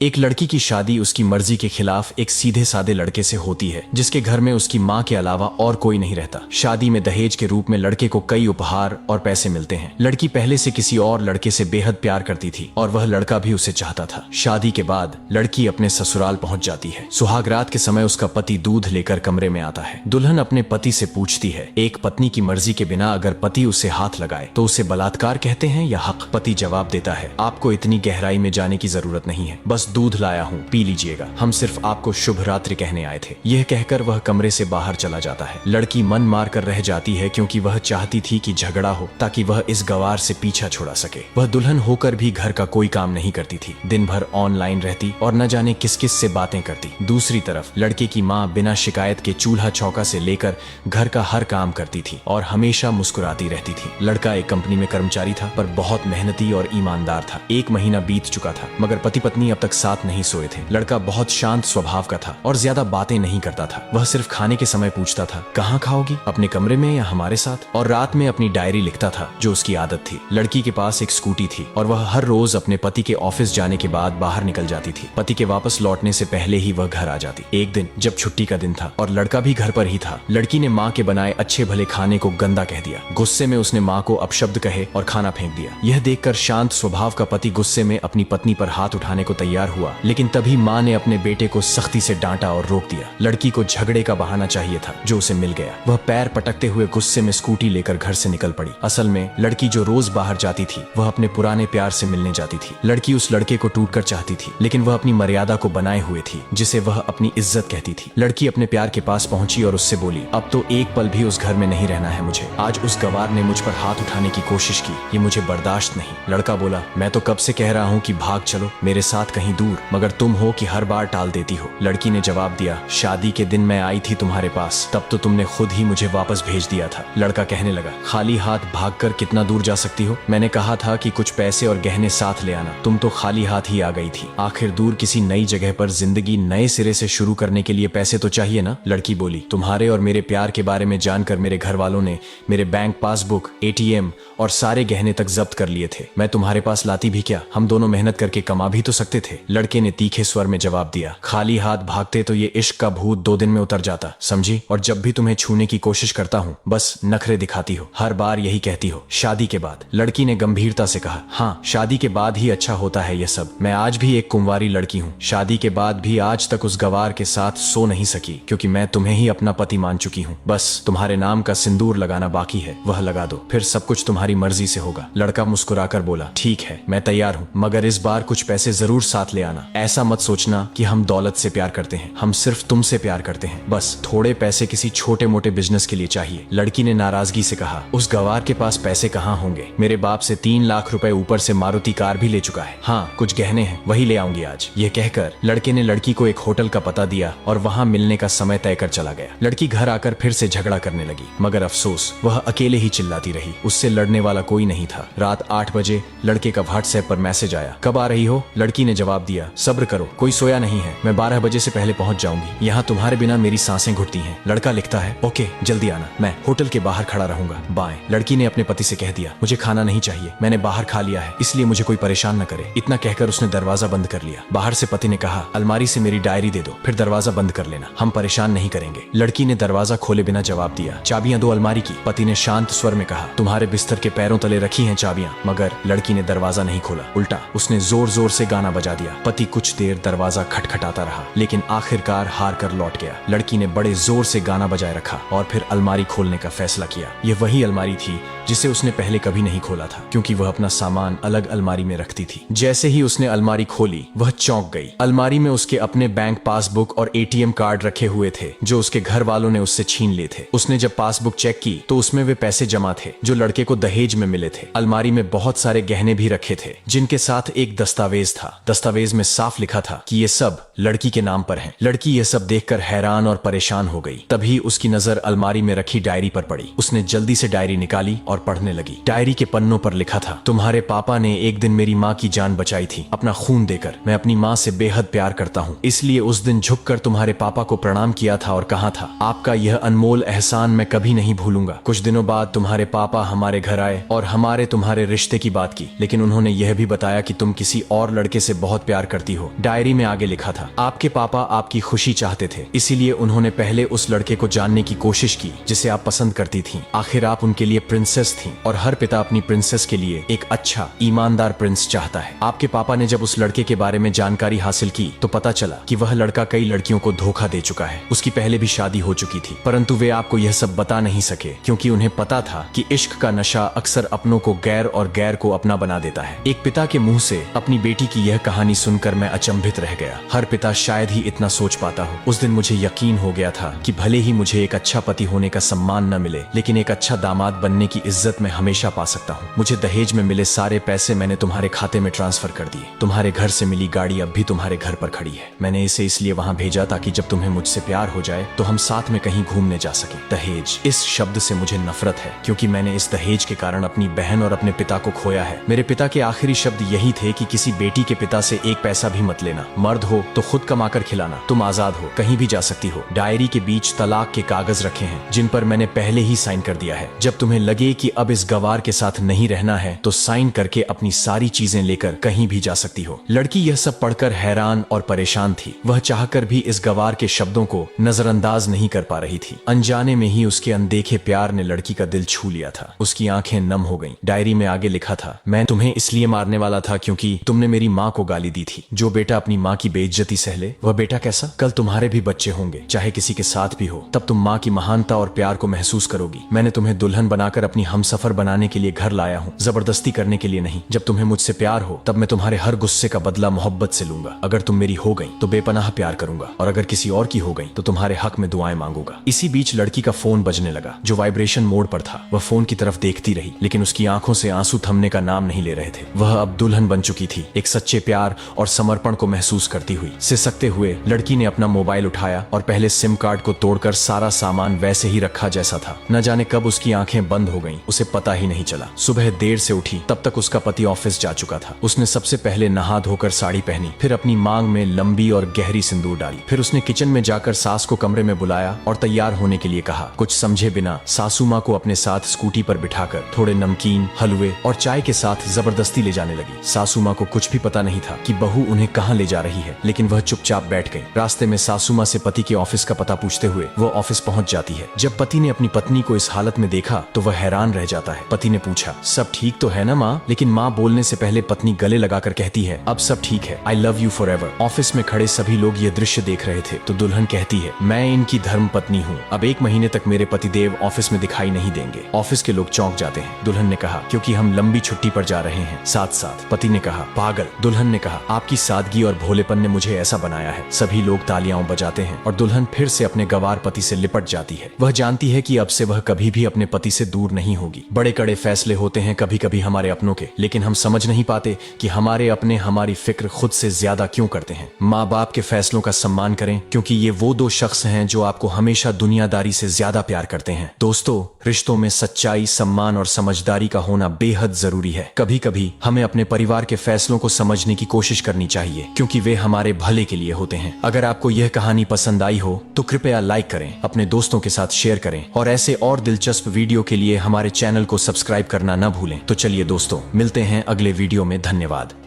एक लड़की की शादी उसकी मर्जी के खिलाफ एक सीधे सादे लड़के से होती है जिसके घर में उसकी माँ के अलावा और कोई नहीं रहता। शादी में दहेज के रूप में लड़के को कई उपहार और पैसे मिलते हैं। लड़की पहले से किसी और लड़के से बेहद प्यार करती थी और वह लड़का भी उसे चाहता था। शादी के बाद लड़की अपने ससुराल पहुंच जाती है। सुहागरात के समय उसका पति दूध लेकर कमरे में आता है। दुल्हन अपने पति से पूछती है, एक पत्नी की मर्जी के बिना अगर पति उसे हाथ लगाए तो उसे बलात्कार कहते हैं या हक? पति जवाब देता है, आपको इतनी गहराई में जाने की जरूरत नहीं है, बस दूध लाया हूँ, पी लीजिएगा, हम सिर्फ आपको शुभ रात्रि कहने आए थे। यह कहकर वह कमरे से बाहर चला जाता है। लड़की मन मार कर रह जाती है क्योंकि वह चाहती थी कि झगड़ा हो ताकि वह इस गवार से पीछा छुड़ा सके। वह दुल्हन होकर भी घर का कोई काम नहीं करती थी, दिन भर ऑनलाइन रहती और न जाने किस किस से बातें करती। दूसरी तरफ लड़के की माँ बिना शिकायत के चूल्हा चौका से लेकर घर का हर काम करती थी और हमेशा मुस्कुराती रहती थी। लड़का एक कंपनी में कर्मचारी था पर बहुत मेहनती और ईमानदार था। 1 महीना बीत चुका था मगर पति पत्नी अब तक साथ नहीं सोए थे। लड़का बहुत शांत स्वभाव का था और ज्यादा बातें नहीं करता था। वह सिर्फ खाने के समय पूछता था, कहाँ खाओगी, अपने कमरे में या हमारे साथ? और रात में अपनी डायरी लिखता था जो उसकी आदत थी। लड़की के पास एक स्कूटी थी और वह हर रोज अपने पति के ऑफिस जाने के बाद बाहर निकल जाती थी। पति के वापस लौटने से पहले ही वह घर आ जाती। एक दिन जब छुट्टी का दिन था और लड़का भी घर पर ही था, लड़की ने माँ के बनाए अच्छे भले खाने को गंदा कह दिया। गुस्से में उसने माँ को अपशब्द कहे और खाना फेंक दिया। यह देखकर शांत स्वभाव का पति गुस्से में अपनी पत्नी पर हाथ उठाने को तैयार हुआ, लेकिन तभी माँ ने अपने बेटे को सख्ती से डांटा और रोक दिया। लड़की को झगड़े का बहाना चाहिए था जो उसे मिल गया। वह पैर पटकते हुए गुस्से में स्कूटी लेकर घर से निकल पड़ी। असल में लड़की जो रोज बाहर जाती थी वह अपने पुराने प्यार से मिलने जाती थी। लड़की उस लड़के को टूटकर चाहती थी लेकिन वह अपनी मर्यादा को बनाए हुए थी जिसे वह अपनी इज्जत कहती थी। लड़की अपने प्यार के पास पहुंची और उससे बोली, अब तो एक पल भी उस घर में नहीं रहना है मुझे। आज उस गवार ने मुझ पर हाथ उठाने की कोशिश की, ये मुझे बर्दाश्त नहीं। लड़का बोला, मैं तो कब से कह रहा हूँ कि भाग चलो मेरे साथ कहीं दूर, मगर तुम हो कि हर बार टाल देती हो। लड़की ने जवाब दिया, शादी के दिन मैं आई थी तुम्हारे पास, तब तो तुमने खुद ही मुझे वापस भेज दिया था। लड़का कहने लगा, खाली हाथ भागकर कितना दूर जा सकती हो? मैंने कहा था कि कुछ पैसे और गहने साथ ले आना, तुम तो खाली हाथ ही आ गई थी। आखिर दूर किसी नई जगह पर जिंदगी नए सिरे से शुरू करने के लिए पैसे तो चाहिए ना? लड़की बोली, तुम्हारे और मेरे प्यार के बारे में जानकर मेरे घर वालों ने मेरे बैंक पासबुक, ATM और सारे गहने तक जब्त कर लिए थे। मैं तुम्हारे पास लाती भी क्या? हम दोनों मेहनत करके कमा भी तो सकते थे। लड़के ने तीखे स्वर में जवाब दिया, खाली हाथ भागते तो ये इश्क का भूत 2 दिन में उतर जाता, समझी? और जब भी तुम्हें छूने की कोशिश करता हूँ बस नखरे दिखाती हो, हर बार यही कहती हो, शादी के बाद। लड़की ने गंभीरता से कहा, हाँ शादी के बाद ही अच्छा होता है ये सब। मैं आज भी एक कुंवारी लड़की हूँ, शादी के बाद भी आज तक उस गवार के साथ सो नहीं सकी क्योंकि मैं तुम्हें ही अपना पति मान चुकी हूँ। बस तुम्हारे नाम का सिंदूर लगाना बाकी है, वह लगा दो, फिर सब कुछ तुम्हारी मर्जी से होगा। लड़का मुस्कुराकर बोला, ठीक है मैं तैयार हूँ, मगर इस बार कुछ पैसे जरूर साथ ले आना। ऐसा मत सोचना कि हम दौलत से प्यार करते हैं, हम सिर्फ तुमसे प्यार करते हैं। बस थोड़े पैसे किसी छोटे मोटे बिजनेस के लिए चाहिए। लड़की ने नाराजगी से कहा, उस गवार के पास पैसे कहाँ होंगे? मेरे बाप से 3 लाख रुपए ऊपर से मारुति कार भी ले चुका है। हाँ कुछ गहने हैं, वही ले आऊंगी आज। यह कहकर लड़के ने लड़की को एक होटल का पता दिया और वहां मिलने का समय तय कर चला गया। लड़की घर आकर फिर से झगड़ा करने लगी मगर अफसोस वह अकेले ही चिल्लाती रही, उससे लड़ने वाला कोई नहीं था। रात 8 बजे लड़के का व्हाट्सएप पर मैसेज आया, कब आ रही हो? लड़की ने जवाब दिया, सब्र करो, कोई सोया नहीं है, मैं 12 बजे से पहले पहुंच जाऊंगी, यहाँ तुम्हारे बिना मेरी सांसें घुटती हैं। लड़का लिखता है, ओके जल्दी आना, मैं होटल के बाहर खड़ा रहूंगा, बाय। लड़की ने अपने पति से कह दिया, मुझे खाना नहीं चाहिए, मैंने बाहर खा लिया है, इसलिए मुझे कोई परेशान न करे। इतना कहकर उसने दरवाजा बंद कर लिया। बाहर से पति ने कहा, अलमारी से मेरी डायरी दे दो, फिर दरवाजा बंद कर लेना, हम परेशान नहीं करेंगे। लड़की ने दरवाजा खोले बिना जवाब दिया, चाबियां दो अलमारी की। पति ने शांत स्वर में कहा, तुम्हारे बिस्तर के पैरों तले रखी हैं चाबियां। मगर लड़की ने दरवाजा नहीं खोला, उल्टा उसने जोर जोर से गाना बजा दिया। पति कुछ देर दरवाजा खटखटाता रहा लेकिन आखिरकार हार कर लौट गया। लड़की ने बड़े जोर से गाना बजाए रखा और फिर अलमारी खोलने का फैसला किया। यह वही अलमारी थी जिसे उसने पहले कभी नहीं खोला था क्योंकि वह अपना सामान अलग अलमारी में रखती थी। जैसे ही उसने अलमारी खोली वह चौंक गई। अलमारी में उसके अपने बैंक पासबुक और ATM कार्ड रखे हुए थे जो उसके घर वालों ने उससे छीन लिए थे। उसने जब पासबुक चेक की तो उसमें वे पैसे जमा थे जो लड़के को दहेज में मिले थे। अलमारी में बहुत सारे गहने भी रखे थे जिनके साथ एक दस्तावेज था। दस्तावेज में साफ लिखा था कि ये सब लड़की के नाम पर हैं। लड़की ये सब देखकर हैरान और परेशान हो गई। तभी उसकी नजर अलमारी में रखी डायरी पर पड़ी। उसने जल्दी से डायरी निकाली और पढ़ने लगी। डायरी के पन्नों पर लिखा था, तुम्हारे पापा ने एक दिन मेरी माँ की जान बचाई थी अपना खून देकर। मैं अपनी माँ से बेहद प्यार करता हूँ, इसलिए उस दिन झुककर तुम्हारे पापा को प्रणाम किया था और कहा था, आपका यह अनमोल एहसान मैं कभी नहीं भूलूंगा। कुछ दिनों बाद तुम्हारे पापा हमारे घर आए और हमारे तुम्हारे रिश्ते की बात की, लेकिन उन्होंने यह भी बताया कि तुम किसी और लड़के से बहुत प्यार करती हो। डायरी में आगे लिखा था, आपके पापा आपकी खुशी चाहते थे, इसीलिए उन्होंने पहले उस लड़के को जानने की कोशिश की जिसे आप पसंद करती थीं। आखिर आप उनके लिए प्रिंसेस थीं और हर पिता अपनी प्रिंसेस के लिए एक अच्छा ईमानदार प्रिंस चाहता है। आपके पापा ने जब उस लड़के के बारे में जानकारी हासिल की तो पता चला कि वह लड़का कई लड़कियों को धोखा दे चुका है। उसकी पहले भी शादी हो चुकी थी, परंतु वे आपको यह सब बता नहीं सके क्योंकि उन्हें पता था कि इश्क का नशा अक्सर अपनों को गैर और गैर को अपना बना देता है। एक पिता के मुंह से अपनी बेटी की यह कहानी सुनकर मैं अचंभित रह गया। हर पिता शायद ही इतना सोच पाता हो। उस दिन मुझे यकीन हो गया था कि भले ही मुझे एक अच्छा पति होने का सम्मान न मिले, लेकिन एक अच्छा दामाद बनने की इज्जत मैं हमेशा पा सकता हूँ। मुझे दहेज में मिले सारे पैसे मैंने तुम्हारे खाते में ट्रांसफर कर दिए। तुम्हारे घर से मिली गाड़ी अब भी तुम्हारे घर पर खड़ी है। मैंने इसे इसलिए वहाँ भेजा ताकि जब तुम्हें मुझसे प्यार हो जाए तो हम साथ में कहीं घूमने जा सके। दहेज, इस शब्द से मुझे नफरत है क्योंकि मैंने इस दहेज के कारण अपनी बहन और अपने पिता को खोया है। मेरे पिता के आखिरी शब्द यही थे कि किसी बेटी के पिता से एक पैसा भी मत लेना। मर्द हो तो खुद कमाकर खिलाना। तुम आजाद हो, कहीं भी जा सकती हो। डायरी के बीच तलाक के कागज रखे हैं जिन पर मैंने पहले ही साइन कर दिया है। जब तुम्हें लगे कि अब इस गवार के साथ नहीं रहना है तो साइन करके अपनी सारी चीजें लेकर कहीं भी जा सकती हो। लड़की यह सब पढ़कर हैरान और परेशान थी। वह चाहकर भी इस गवार के शब्दों को नजरअंदाज नहीं कर पा रही थी। अनजाने में ही उसके अनदेखे प्यार ने लड़की का दिल छू लिया था। उसकी आंखें नम हो गईं। डायरी में आगे लिखा था, मैं तुम्हें इसलिए मारने वाला था क्योंकि तुमने मेरी माँ को गाली दी थी। जो बेटा अपनी माँ की बेइज्जती सह ले वह बेटा कैसा? कल तुम्हारे भी बच्चे होंगे, चाहे किसी के साथ भी हो, तब तुम माँ की महानता और प्यार को महसूस करोगी। मैंने तुम्हें दुल्हन बनाकर अपनी हमसफर बनाने के लिए घर लाया हूँ, जबरदस्ती करने के लिए नहीं। जब तुम्हें मुझसे प्यार हो तब मैं तुम्हारे हर गुस्से का बदला मोहब्बत से लूंगा। अगर तुम मेरी हो गई तो बेपनाह प्यार करूंगा और अगर किसी और की हो गई तो तुम्हारे हक में दुआएं मांगूंगा। इसी बीच लड़की का फोन बजने लगा जो वाइब्रेशन मोड पर था। वह फोन की तरफ देखती रही लेकिन उसकी आंखों से आंसू थमने का नाम नहीं ले रहे थे। वह अब दुल्हन बन चुकी थी, एक सच्चे प्यार और समर्पण को महसूस करती हुई। सिसकते हुए लड़की ने अपना मोबाइल उठाया और पहले सिम कार्ड को तोड़कर सारा सामान वैसे ही रखा जैसा था। न जाने कब उसकी आंखें बंद हो गईं, उसे पता ही नहीं चला। सुबह देर से उठी, तब तक उसका पति ऑफिस जा चुका था। उसने सबसे पहले नहा धोकर साड़ी पहनी, फिर अपनी मांग में लंबी और गहरी सिंदूर डाली। फिर उसने किचन में जाकर सास को कमरे में बुलाया और तैयार होने के लिए कहा। कुछ समझे बिना सासू माँ को अपने साथ स्कूटी पर बिठाकर थोड़े नमकीन, हलवे और चाय के साथ जबरदस्ती ले जाने लगी। सासू माँ को कुछ भी पता नहीं था कि बहू उन्हें कहाँ ले जा रही है, लेकिन वह चुपचाप बैठ गई। रास्ते में सासू माँ से पति के ऑफिस का पता पूछते हुए वो ऑफिस पहुंच जाती है। जब पति ने अपनी पत्नी को इस हालत में देखा तो वह हैरान रह जाता है। पति ने पूछा, सब ठीक तो है ना माँ? लेकिन माँ बोलने से पहले पत्नी गले लगाकर कहती है, अब सब ठीक है, I love you for ever. Office में खड़े सभी लोग ये दृश्य देख रहे थे तो दुल्हन कहती है, मैं इनकी धर्म पत्नी हूँ। अब 1 महीने तक मेरे पतिदेव ऑफिस में दिखाई नहीं देंगे। ऑफिस के लोग चौंक जाते हैं। दुल्हन ने कहा, क्योंकि हम लंबी छुट्टी पर जा रहे हैं साथ साथ। पति ने कहा, पागल। दुल्हन ने कहा, आपकी सादगी और भोलेपन ने मुझे ऐसा बनाया है। सभी लोग तालियां बजाते हैं और दुल्हन फिर से अपने गवार पति से लिपट जाती है। वह जानती है कि अब से वह कभी भी अपने पति से दूर नहीं होगी। बड़े कड़े फैसले होते हैं कभी कभी हमारे अपनों के, लेकिन हम समझ नहीं पाते कि हमारे अपने हमारी फिक्र खुद से ज्यादा क्यों करते हैं। माँ बाप के फैसलों का सम्मान करें क्योंकि ये वो 2 शख्स हैं जो आपको हमेशा दुनियादारी से ज्यादा प्यार करते हैं। दोस्तों, रिश्तों में सच्चाई, सम्मान और समझदारी का होना बेहद जरूरी है। कभी कभी हमें अपने परिवार के फैसलों को समझने की कोशिश करनी चाहिए क्योंकि वे हमारे भले के लिए होते हैं। अगर आपको यह कहानी पसंद आई हो तो कृपया लाइक करें, अपने दोस्तों के साथ शेयर करें और ऐसे और दिलचस्प वीडियो के लिए हमारे चैनल को सब्सक्राइब करना न भूलें। तो चलिए दोस्तों, मिलते हैं अगले वीडियो में। धन्यवाद।